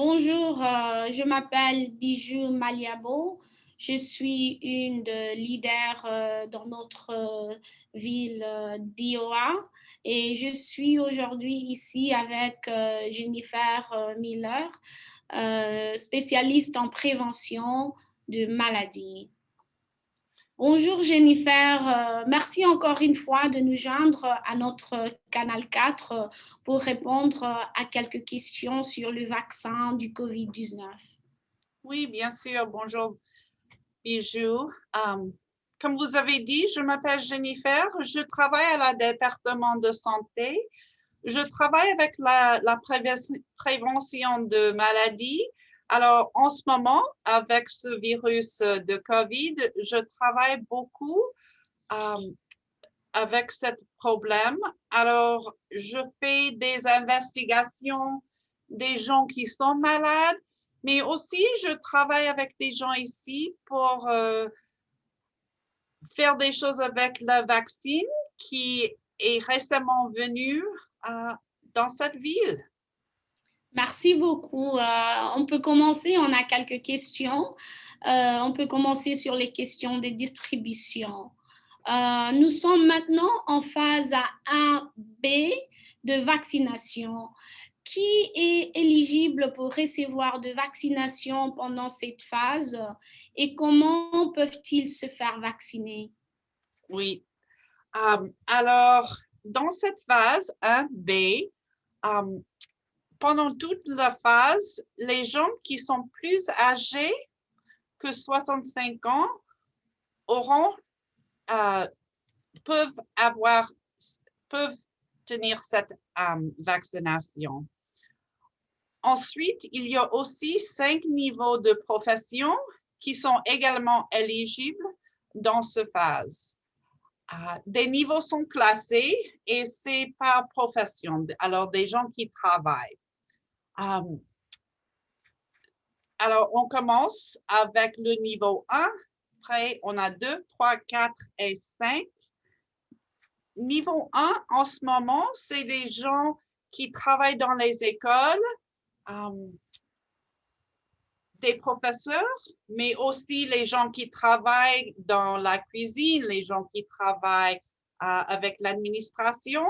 Bonjour, je m'appelle Bijou Maliabo. Je suis une de leaders dans notre ville d'Iowa et je suis aujourd'hui ici avec Jennifer Miller, spécialiste en prévention de maladies. Bonjour Jennifer, merci encore une fois de nous joindre à notre canal 4 pour répondre à quelques questions sur le vaccin du COVID-19. Oui, bien sûr. Bonjour, Bijou. Comme vous avez dit, je m'appelle Jennifer. Je travaille à la département de santé. Je travaille avec la prévention de maladies. Alors, en ce moment, avec ce virus de COVID, je travaille beaucoup avec ce problème. Alors, je fais des investigations des gens qui sont malades, mais aussi je travaille avec des gens ici pour faire des choses avec le vaccin qui est récemment venu dans cette ville. Merci beaucoup. On peut commencer, on a quelques questions. On peut commencer sur les questions de distribution. Nous sommes maintenant en phase 1B de vaccination. Qui est éligible pour recevoir de vaccination pendant cette phase et comment peuvent-ils se faire vacciner? Oui. Alors, dans cette phase 1B, pendant toute la phase, les gens qui sont plus âgés que 65 ans auront, euh, peuvent avoir, peuvent tenir cette vaccination. Ensuite, il y a aussi 5 niveaux de profession qui sont également éligibles dans cette phase. Des niveaux sont classés et c'est par profession, alors des gens qui travaillent. Alors, on commence avec le niveau 1. Après, on a 2, 3, 4 et 5. Niveau 1, en ce moment, c'est les gens qui travaillent dans les écoles, des professeurs, mais aussi les gens qui travaillent dans la cuisine, les gens qui travaillent avec l'administration.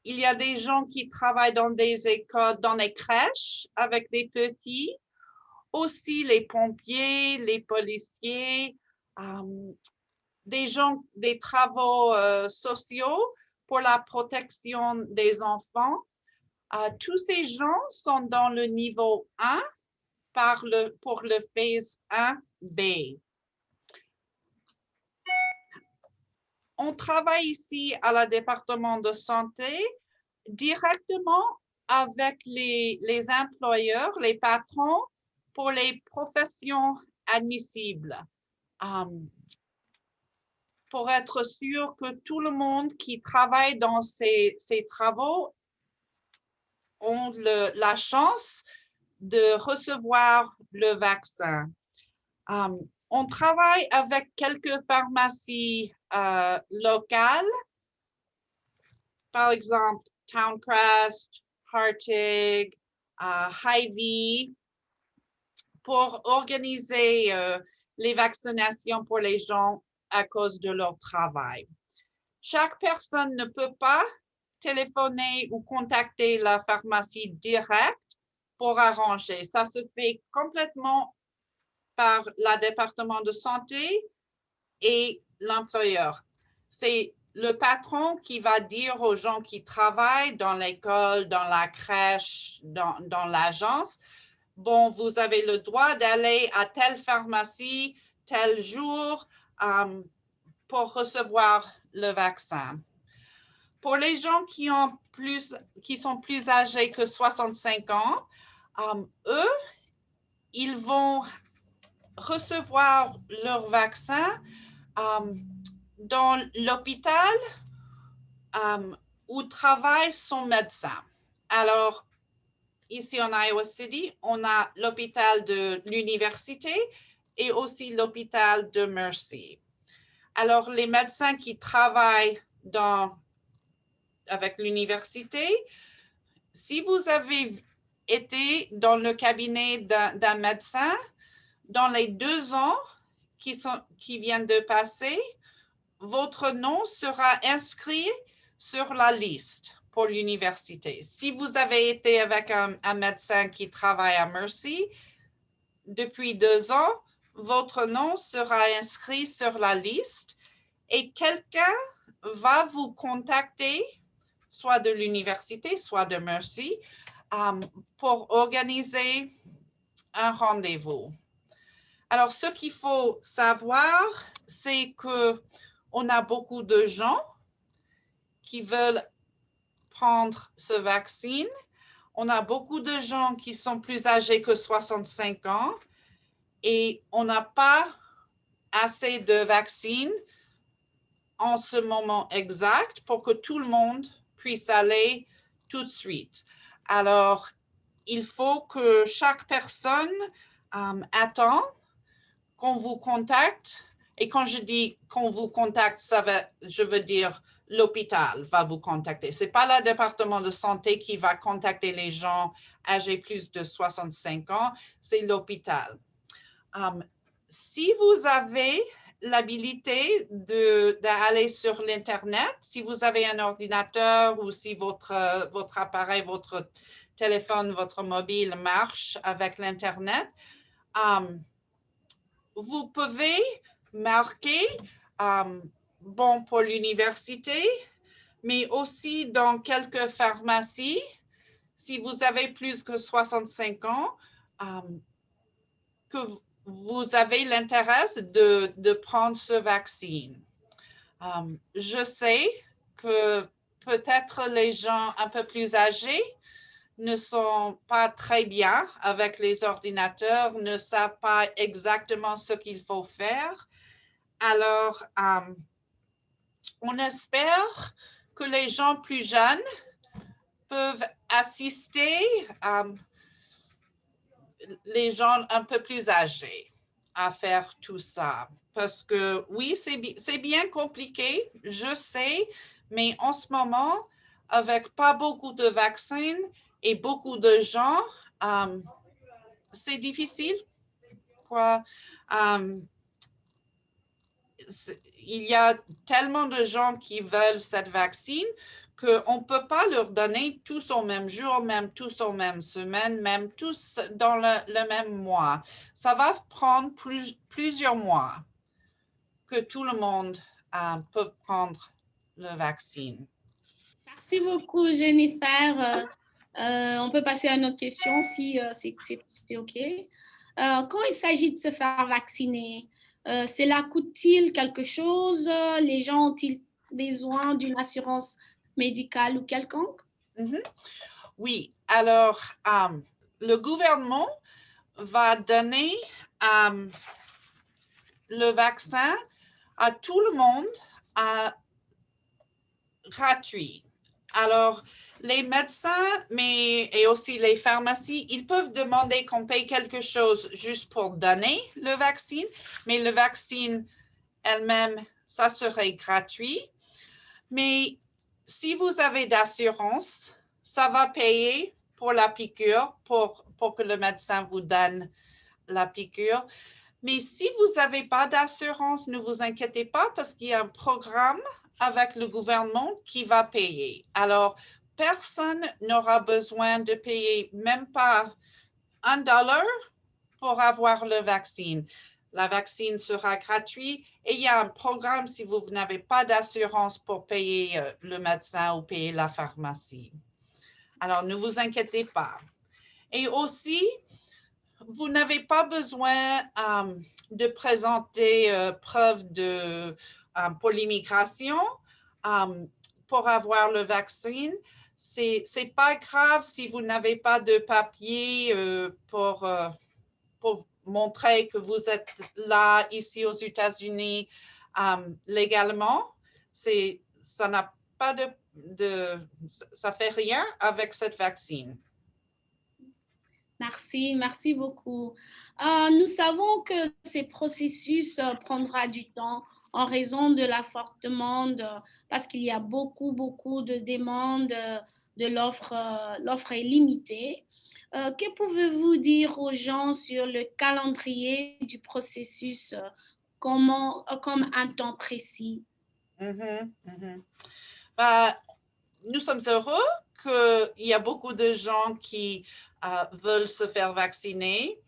Il y a des gens qui travaillent dans des écoles, dans les crèches avec des petits, aussi les pompiers, les policiers, des gens, des travaux sociaux pour la protection des enfants. Tous ces gens sont dans le niveau 1 pour le phase 1B. On travaille ici à la département de santé directement avec les employeurs, les patrons pour les professions admissibles. Pour être sûr que tout le monde qui travaille dans ces travaux ont la chance de recevoir le vaccin. On travaille avec quelques pharmacies locales, par exemple Towncrest, Hartig, Hy-Vee, pour organiser les vaccinations pour les gens à cause de leur travail. Chaque personne ne peut pas téléphoner ou contacter la pharmacie directe pour arranger. Ça se fait complètement par le département de santé et l'employeur. C'est le patron qui va dire aux gens qui travaillent dans l'école, dans la crèche, dans l'agence, bon, vous avez le droit d'aller à telle pharmacie, tel jour, pour recevoir le vaccin. Pour les gens qui sont plus âgés que 65 ans, eux, ils vont recevoir leur vaccin dans l'hôpital où travaille son médecin. Alors, ici en Iowa City, on a l'hôpital de l'université et aussi l'hôpital de Mercy. Alors, les médecins qui travaillent avec l'université, si vous avez été dans le cabinet d'un médecin dans les 2 ans qui viennent de passer, votre nom sera inscrit sur la liste pour l'université. Si vous avez été avec un médecin qui travaille à Mercy depuis 2 ans, votre nom sera inscrit sur la liste et quelqu'un va vous contacter, soit de l'université, soit de Mercy, pour organiser un rendez-vous. Alors, ce qu'il faut savoir, c'est qu'on a beaucoup de gens qui veulent prendre ce vaccin. On a beaucoup de gens qui sont plus âgés que 65 ans et on n'a pas assez de vaccins en ce moment exact pour que tout le monde puisse aller tout de suite. Alors, il faut que chaque personne attend qu'on vous contacte. Et quand je dis qu'on vous contacte, je veux dire l'hôpital va vous contacter. Ce n'est pas le département de santé qui va contacter les gens âgés plus de 65 ans, c'est l'hôpital. Si vous avez l'habilité d'aller sur l'Internet, si vous avez un ordinateur ou si votre appareil, votre téléphone, votre mobile marche avec l'Internet, vous pouvez marquer bon pour l'université, mais aussi dans quelques pharmacies, si vous avez plus que 65 ans, que vous avez l'intérêt de prendre ce vaccin. Je sais que peut-être les gens un peu plus âgés ne sont pas très bien avec les ordinateurs, ne savent pas exactement ce qu'il faut faire. Alors, on espère que les gens plus jeunes peuvent assister les gens un peu plus âgés à faire tout ça. Parce que oui, c'est bien compliqué, je sais, mais en ce moment, avec pas beaucoup de vaccins et beaucoup de gens, c'est difficile. Quoi. Il y a tellement de gens qui veulent cette vaccine qu'on ne peut pas leur donner tous au même jour, même tous aux mêmes semaines, même tous dans le même mois. Ça va prendre plusieurs mois que tout le monde peut prendre le vaccin. Merci beaucoup, Jennifer. On peut passer à une autre question si c'est OK. Quand il s'agit de se faire vacciner, cela coûte-t-il quelque chose? Les gens ont-ils besoin d'une assurance médicale ou quelconque? Mm-hmm. Oui, alors le gouvernement va donner le vaccin à tout le monde gratuit. Alors, les médecins, et aussi les pharmacies, ils peuvent demander qu'on paye quelque chose juste pour donner le vaccin, mais le vaccin elle-même, ça serait gratuit. Mais si vous avez d'assurance, ça va payer pour la piqûre, pour que le médecin vous donne la piqûre. Mais si vous n'avez pas d'assurance, ne vous inquiétez pas parce qu'il y a un programme avec le gouvernement qui va payer. Alors, personne n'aura besoin de payer même pas $1 pour avoir le vaccin. La vaccine sera gratuite et il y a un programme si vous n'avez pas d'assurance pour payer le médecin ou payer la pharmacie. Alors, ne vous inquiétez pas. Et aussi, vous n'avez pas besoin de présenter preuve pour l'immigration pour avoir le vaccin. C'est pas grave si vous n'avez pas de papier pour montrer que vous êtes là, ici aux États-Unis, légalement. Ça n'a pas ça fait rien avec cette vaccine. Merci beaucoup. Nous savons que ces processus prendra du temps en raison de la forte demande, parce qu'il y a beaucoup de demandes, l'offre est limitée. Que pouvez-vous dire aux gens sur le calendrier du processus, comme un temps précis? Mhm, mhm. Bah, nous sommes heureux qu'il y a beaucoup de gens qui veulent se faire vacciner.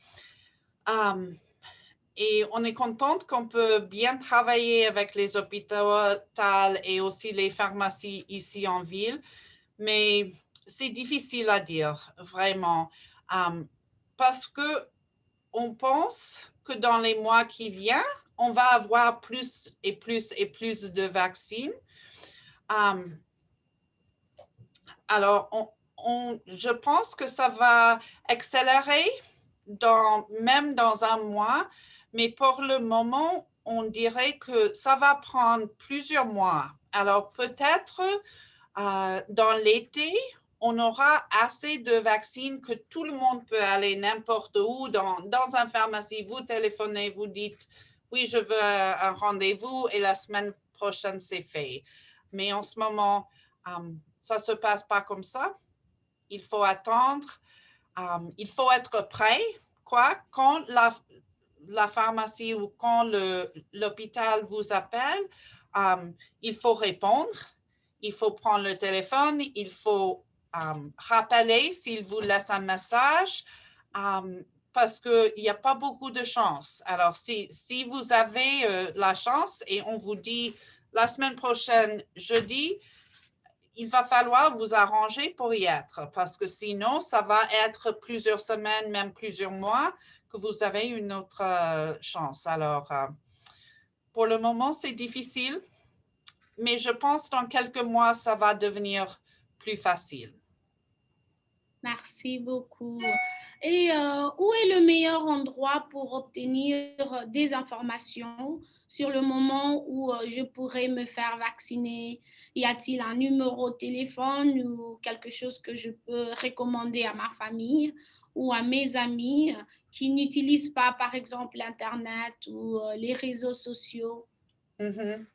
Et on est contente qu'on peut bien travailler avec les hôpitaux et aussi les pharmacies ici en ville, mais c'est difficile à dire, vraiment, parce que on pense que dans les mois qui viennent, on va avoir plus et plus et plus de vaccins. Alors, je pense que ça va accélérer même dans un mois, mais pour le moment, on dirait que ça va prendre plusieurs mois. Alors, peut-être dans l'été, on aura assez de vaccins que tout le monde peut aller n'importe où, dans une pharmacie, vous téléphonez, vous dites, oui, je veux un rendez-vous et la semaine prochaine, c'est fait. Mais en ce moment, ça ne se passe pas comme ça. Il faut attendre. Il faut être prêt. Quand la pharmacie ou quand l'hôpital vous appelle, il faut répondre. Il faut prendre le téléphone. Il faut rappeler s'il vous laisse un message. Parce qu'il n'y a pas beaucoup de chance. Alors, si vous avez la chance et on vous dit la semaine prochaine, jeudi, il va falloir vous arranger pour y être, parce que sinon, ça va être plusieurs semaines, même plusieurs mois, que vous avez une autre chance. Alors, pour le moment, c'est difficile, mais je pense que dans quelques mois, ça va devenir plus facile. Merci beaucoup. Et où est le meilleur endroit pour obtenir des informations sur le moment où je pourrais me faire vacciner? Y a-t-il un numéro de téléphone ou quelque chose que je peux recommander à ma famille ou à mes amis qui n'utilisent pas, par exemple, Internet ou les réseaux sociaux? Mhm.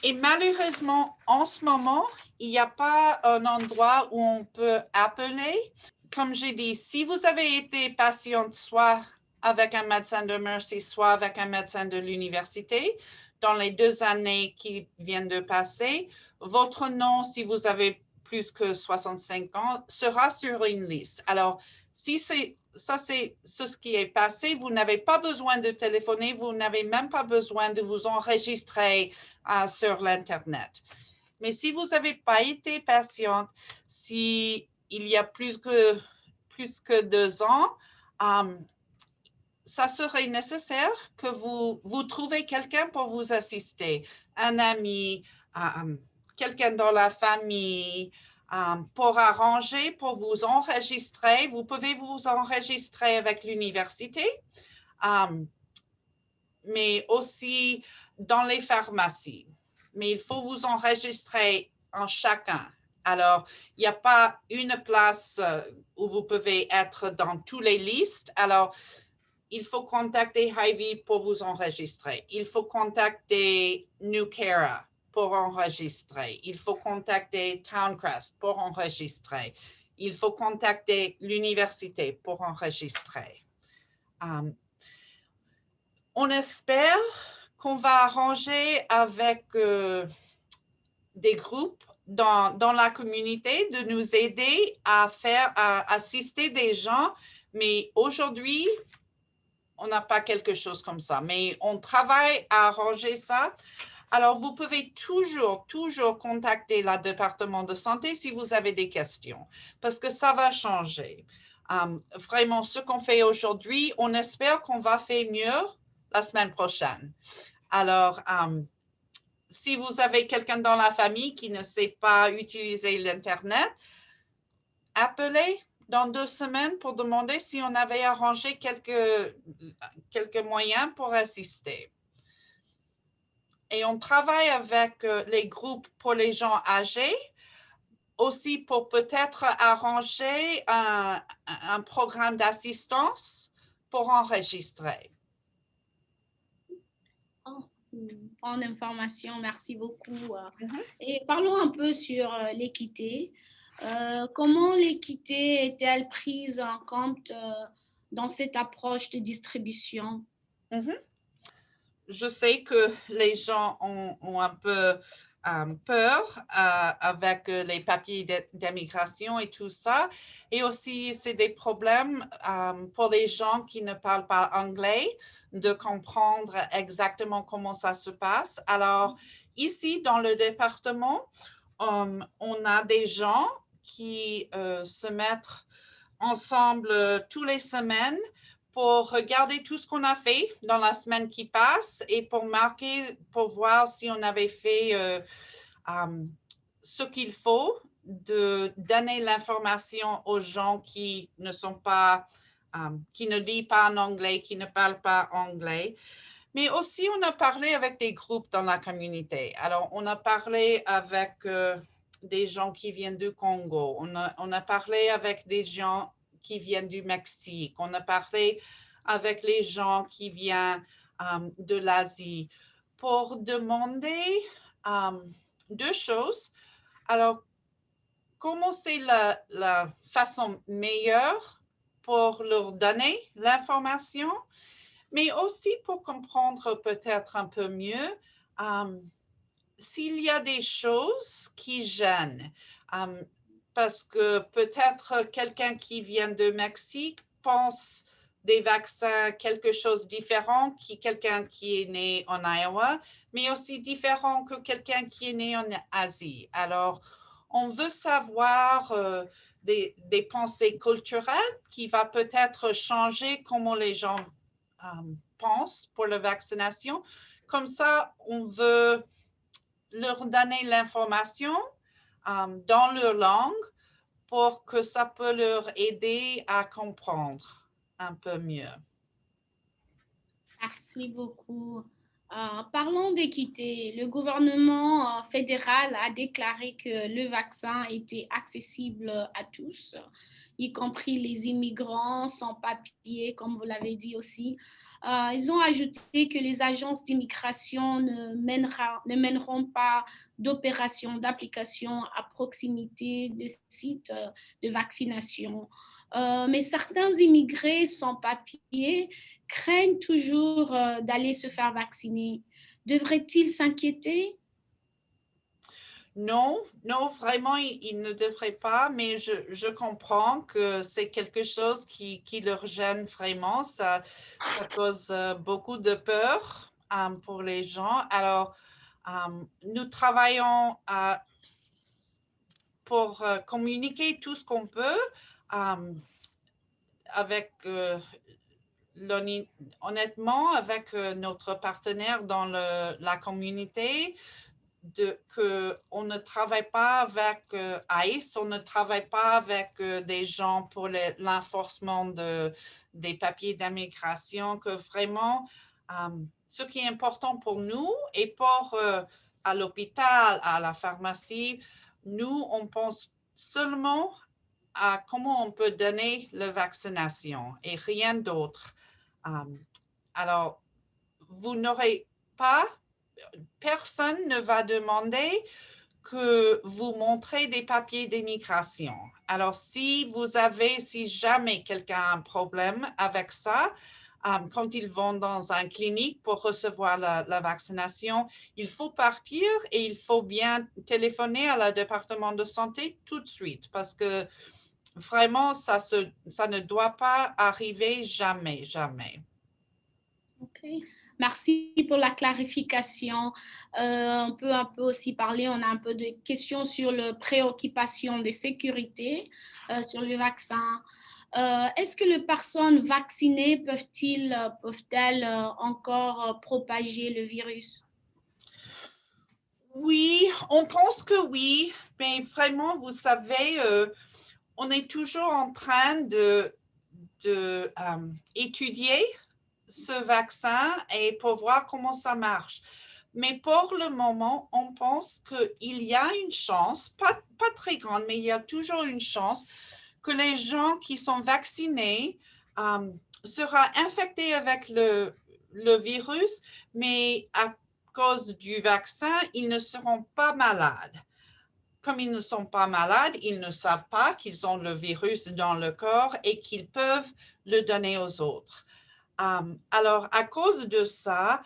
Et malheureusement, en ce moment, il n'y a pas un endroit où on peut appeler. Comme j'ai dit, si vous avez été patiente soit avec un médecin de Mercy, soit avec un médecin de l'université, dans les 2 années qui viennent de passer, votre nom, si vous avez plus que 65 ans, sera sur une liste. Alors, si c'est ce qui est passé, vous n'avez pas besoin de téléphoner, vous n'avez même pas besoin de vous enregistrer sur l'Internet. Mais si vous n'avez pas été patiente, si il y a plus que 2 ans, ça serait nécessaire que vous trouviez quelqu'un pour vous assister, un ami, quelqu'un dans la famille, pour arranger, pour vous enregistrer. Vous pouvez vous enregistrer avec l'université, mais aussi dans les pharmacies. Mais il faut vous enregistrer en chacun. Alors, il n'y a pas une place où vous pouvez être dans toutes les listes. Alors, il faut contacter Hy-Vee pour vous enregistrer. Il faut contacter Nucara pour enregistrer. Il faut contacter Towncrest pour enregistrer. Il faut contacter l'université pour enregistrer. On espère qu'on va arranger avec des groupes dans la communauté de nous aider à assister des gens, mais aujourd'hui, on n'a pas quelque chose comme ça, mais on travaille à arranger ça. Alors, vous pouvez toujours contacter le département de santé si vous avez des questions, parce que ça va changer. Vraiment, ce qu'on fait aujourd'hui, on espère qu'on va faire mieux la semaine prochaine. Alors, si vous avez quelqu'un dans la famille qui ne sait pas utiliser l'Internet, appelez dans 2 semaines pour demander si on avait arrangé quelques moyens pour assister. Et on travaille avec les groupes pour les gens âgés, aussi pour peut-être arranger un programme d'assistance pour enregistrer. Oh, en information, merci beaucoup. Et parlons un peu sur l'équité. Comment l'équité est-elle prise en compte dans cette approche de distribution? Mhm. Je sais que les gens ont un peu peur avec les papiers d'immigration et tout ça. Et aussi, c'est des problèmes pour les gens qui ne parlent pas anglais de comprendre exactement comment ça se passe. Alors, ici, dans le département, on a des gens qui se mettent ensemble tous les semaines pour regarder tout ce qu'on a fait dans la semaine qui passe et pour marquer, pour voir si on avait fait ce qu'il faut de donner l'information aux gens qui ne sont pas, qui ne lisent pas en anglais, qui ne parlent pas anglais. Mais aussi, on a parlé avec des groupes dans la communauté. Alors, on a parlé avec des gens qui viennent du Congo. On a parlé avec des gens qui viennent du Mexique. On a parlé avec les gens qui viennent de l'Asie pour demander deux choses. Alors, comment c'est la façon meilleure pour leur donner l'information, mais aussi pour comprendre peut-être un peu mieux s'il y a des choses qui gênent. Parce que peut-être quelqu'un qui vient de Mexique pense des vaccins quelque chose de différent que quelqu'un qui est né en Iowa, mais aussi différent que quelqu'un qui est né en Asie. Alors, on veut savoir des pensées culturelles qui va peut-être changer comment les gens pensent pour la vaccination. Comme ça, on veut leur donner l'information dans leur langue pour que ça peut leur aider à comprendre un peu mieux. Merci beaucoup. Parlons d'équité. Le gouvernement fédéral a déclaré que le vaccin était accessible à tous, y compris les immigrants sans papier, comme vous l'avez dit aussi. Ils ont ajouté que les agences d'immigration ne mèneront pas d'opérations d'application à proximité de sites de vaccination. Mais certains immigrés sans papier craignent toujours d'aller se faire vacciner. Devraient-ils s'inquiéter? Non, non, vraiment, ils ne devraient pas, mais je comprends que c'est quelque chose qui leur gêne vraiment. Ça cause beaucoup de peur pour les gens. Alors, nous travaillons pour communiquer tout ce qu'on peut avec honnêtement, avec notre partenaire dans la communauté, qu'on ne travaille pas avec ICE, on ne travaille pas avec des gens pour l'enforcement des papiers d'immigration, que vraiment, ce qui est important pour nous et pour à l'hôpital, à la pharmacie, nous, on pense seulement à comment on peut donner la vaccination et rien d'autre. Alors, vous n'aurez pas, personne ne va demander que vous montrez des papiers d'immigration. Alors, si jamais quelqu'un a un problème avec ça, quand ils vont dans une clinique pour recevoir la vaccination, il faut partir et il faut bien téléphoner à la département de santé tout de suite parce que vraiment, ça ne doit pas arriver jamais, jamais. Ok. Merci pour la clarification. On peut un peu aussi parler, on a un peu de questions sur la préoccupation des sécurités sur le vaccin. Est-ce que les personnes vaccinées peuvent-elles encore propager le virus? Oui, on pense que oui, mais vraiment, vous savez, on est toujours en train de étudier ce vaccin et pour voir comment ça marche. Mais pour le moment, on pense qu'il y a une chance, pas très grande, mais il y a toujours une chance que les gens qui sont vaccinés seront infectés avec le virus, mais à cause du vaccin, ils ne seront pas malades. comme ils ne sont pas malades, ils ne savent pas qu'ils ont le virus dans le corps et qu'ils peuvent le donner aux autres. Alors, à cause de ça,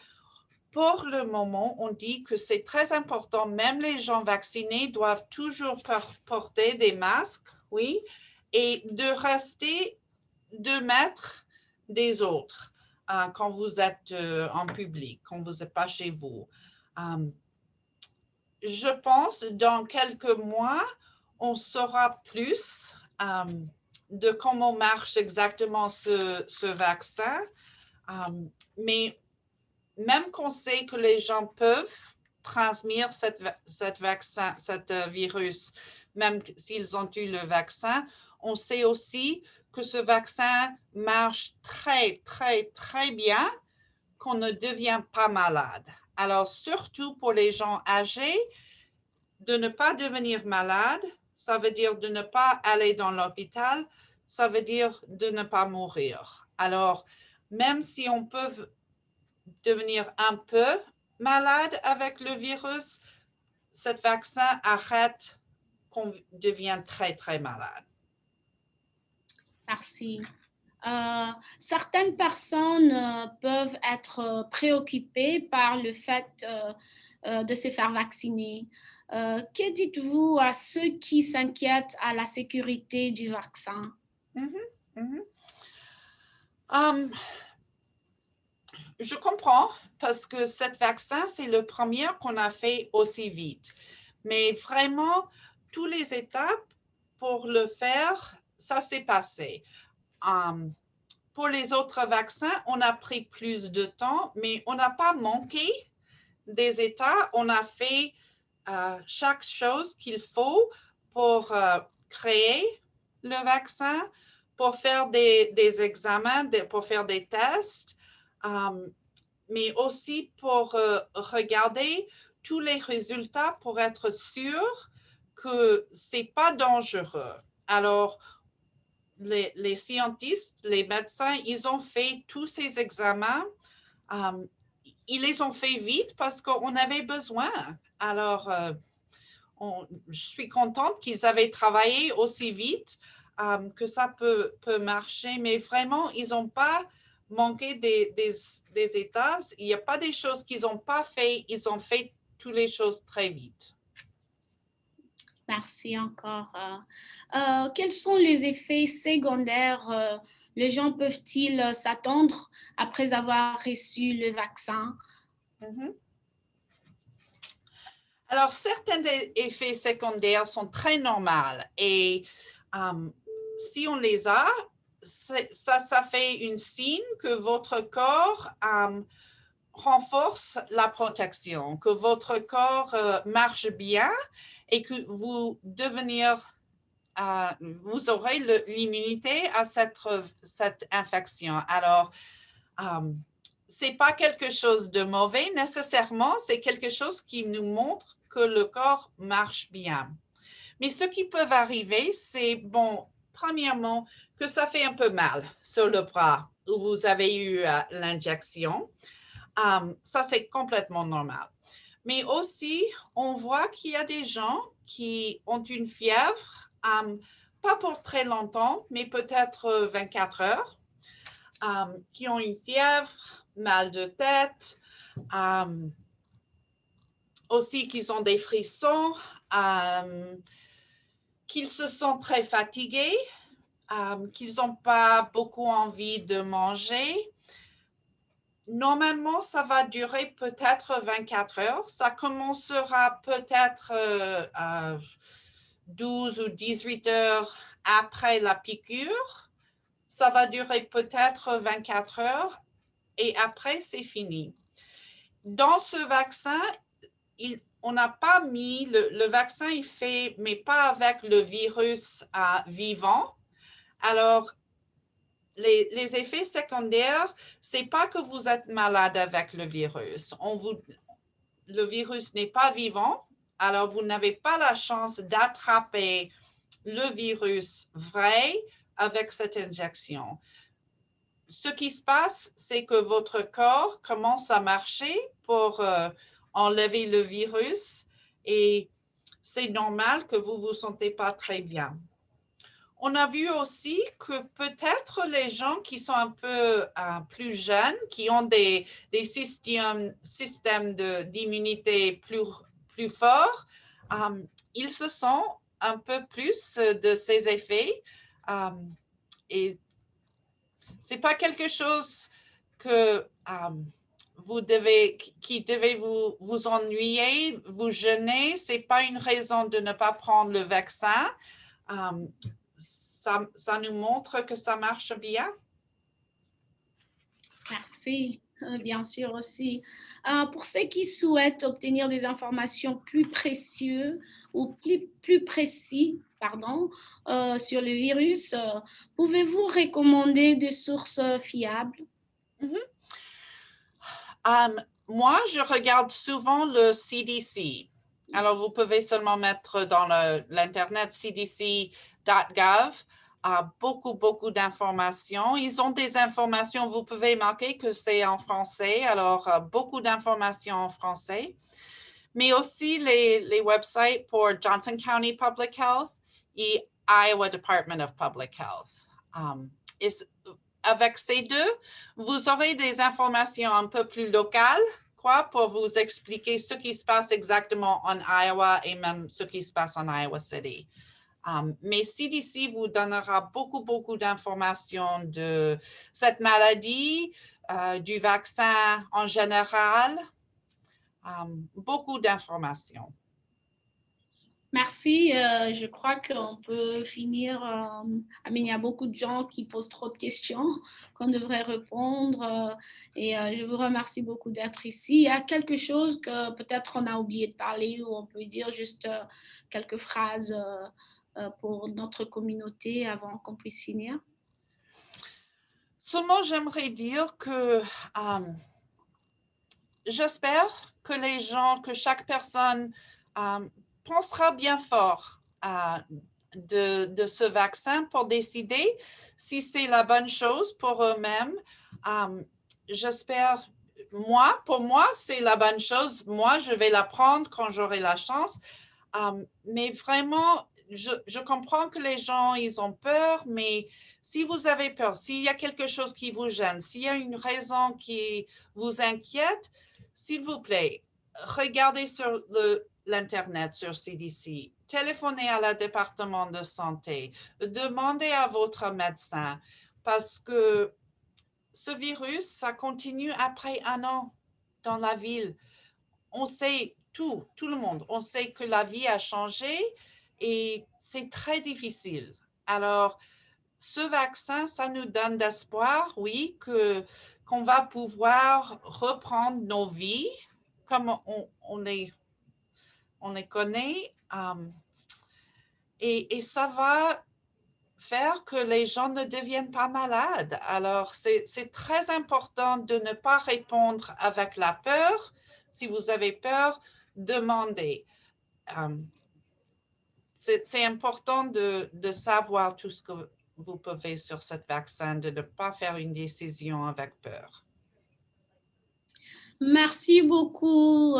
pour le moment, on dit que c'est très important, même les gens vaccinés doivent toujours porter des masques, oui, et de rester 2 mètres des autres quand vous êtes en public, quand vous n'êtes pas chez vous. Je pense dans quelques mois, on saura plus de comment marche exactement ce vaccin. Mais même qu'on sait que les gens peuvent transmettre cette virus, même s'ils ont eu le vaccin, on sait aussi que ce vaccin marche très, très, très bien, qu'on ne devient pas malade. Alors, surtout pour les gens âgés, de ne pas devenir malade, ça veut dire de ne pas aller dans l'hôpital, ça veut dire de ne pas mourir. Alors, même si on peut devenir un peu malade avec le virus, ce vaccin arrête qu'on devienne très, très malade. Merci. Certaines personnes peuvent être préoccupées par le fait de se faire vacciner. Que dites-vous à ceux qui s'inquiètent à la sécurité du vaccin? Je comprends parce que ce vaccin, c'est le premier qu'on a fait aussi vite. Mais vraiment, toutes les étapes pour le faire, ça s'est passé. Pour les autres vaccins, on a pris plus de temps, mais on n'a pas manqué des étapes. On a fait chaque chose qu'il faut pour créer le vaccin, pour faire des examens, pour faire des tests, mais aussi pour regarder tous les résultats pour être sûr que ce n'est pas dangereux. Alors, les scientifiques, les médecins, ils ont fait tous ces examens. Ils les ont fait vite parce qu'on avait besoin. Alors, je suis contente qu'ils avaient travaillé aussi vite, que ça peut marcher, mais vraiment, ils n'ont pas manqué des états. Il n'y a pas des choses qu'ils n'ont pas fait. Ils ont fait toutes les choses très vite. Merci encore. Quels sont les effets secondaires les gens peuvent-ils s'attendre après avoir reçu le vaccin? Alors, certains effets secondaires sont très normaux et si on les a, ça fait une signe que votre corps renforce la protection, que votre corps marche bien et que vous aurez l'immunité à cette infection. Alors, c'est pas quelque chose de mauvais nécessairement, c'est quelque chose qui nous montre que le corps marche bien. Mais ce qui peut arriver, c'est, bon, premièrement, que ça fait un peu mal sur le bras où vous avez eu l'injection. Ça, c'est complètement normal. Mais aussi, on voit qu'il y a des gens qui ont une fièvre, pas pour très longtemps, mais peut-être 24 heures, qui ont une fièvre, mal de tête, aussi qu'ils ont des frissons, qu'ils se sentent très fatigués, qu'ils n'ont pas beaucoup envie de manger. Normalement, ça va durer peut-être 24 heures. Ça commencera peut-être 12 ou 18 heures après la piqûre. Ça va durer peut-être 24 heures et après, c'est fini. Dans ce vaccin, on n'a pas mis, le vaccin, il fait, mais pas avec le virus vivant. Alors, les effets secondaires, c'est pas que vous êtes malade avec le virus. Le virus n'est pas vivant, alors vous n'avez pas la chance d'attraper le virus vrai avec cette injection. Ce qui se passe, c'est que votre corps commence à marcher pour enlever le virus et c'est normal que vous ne vous sentez pas très bien. On a vu aussi que peut-être les gens qui sont un peu plus jeunes, qui ont des systèmes d'immunité plus forts, ils se sentent un peu plus de ces effets. Et ce n'est pas quelque chose que qui devait vous ennuyer, vous gêner. Ce n'est pas une raison de ne pas prendre le vaccin. Ça nous montre que ça marche bien. Merci, bien sûr aussi. Pour ceux qui souhaitent obtenir des informations plus précieuses ou plus précis, pardon, sur le virus, pouvez-vous recommander des sources fiables? Moi, je regarde souvent le CDC. Alors, vous pouvez seulement mettre dans l'Internet cdc.gov. Beaucoup d'informations. Ils ont des informations, vous pouvez marquer que c'est en français, alors beaucoup d'informations en français, mais aussi les websites pour Johnson County Public Health et Iowa Department of Public Health. Avec ces deux, vous aurez des informations un peu plus locales, pour vous expliquer ce qui se passe exactement en Iowa et même ce qui se passe en Iowa City. Mais CDC vous donnera beaucoup d'informations de cette maladie, du vaccin en général, beaucoup d'informations. Merci. Je crois qu'on peut finir. Il y a beaucoup de gens qui posent trop de questions qu'on devrait répondre. Je vous remercie beaucoup d'être ici. Il y a quelque chose que peut-être on a oublié de parler ou on peut dire juste quelques phrases pour notre communauté avant qu'on puisse finir. Seulement, j'aimerais dire que j'espère que les gens, que chaque personne pensera bien fort de ce vaccin pour décider si c'est la bonne chose pour eux-mêmes. J'espère, pour moi, c'est la bonne chose. Moi, je vais la prendre quand j'aurai la chance. Mais vraiment, je comprends que les gens, ils ont peur, mais si vous avez peur, s'il y a quelque chose qui vous gêne, s'il y a une raison qui vous inquiète, s'il vous plaît, regardez sur l'Internet, sur CDC, téléphonez à la département de santé, demandez à votre médecin, parce que ce virus, ça continue après 1 an dans la ville. On sait tout le monde, on sait que la vie a changé et c'est très difficile. Alors, ce vaccin, ça nous donne d'espoir, oui, qu'on va pouvoir reprendre nos vies comme on les connaît. Et ça va faire que les gens ne deviennent pas malades. Alors, c'est très important de ne pas répondre avec la peur. Si vous avez peur, demandez. C'est important de savoir tout ce que vous pouvez sur ce vaccin, de ne pas faire une décision avec peur. Merci beaucoup,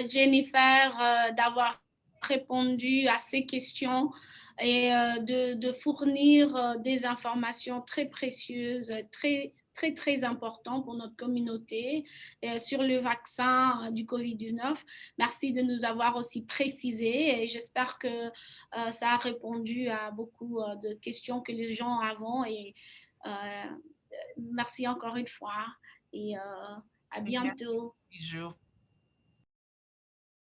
Jennifer, d'avoir répondu à ces questions et de fournir des informations très précieuses, très importantes pour notre communauté sur le vaccin du COVID-19. Merci de nous avoir aussi précisé et j'espère que ça a répondu à beaucoup de questions que les gens avaient et merci encore une fois et à Merci. bientôt. Bisous.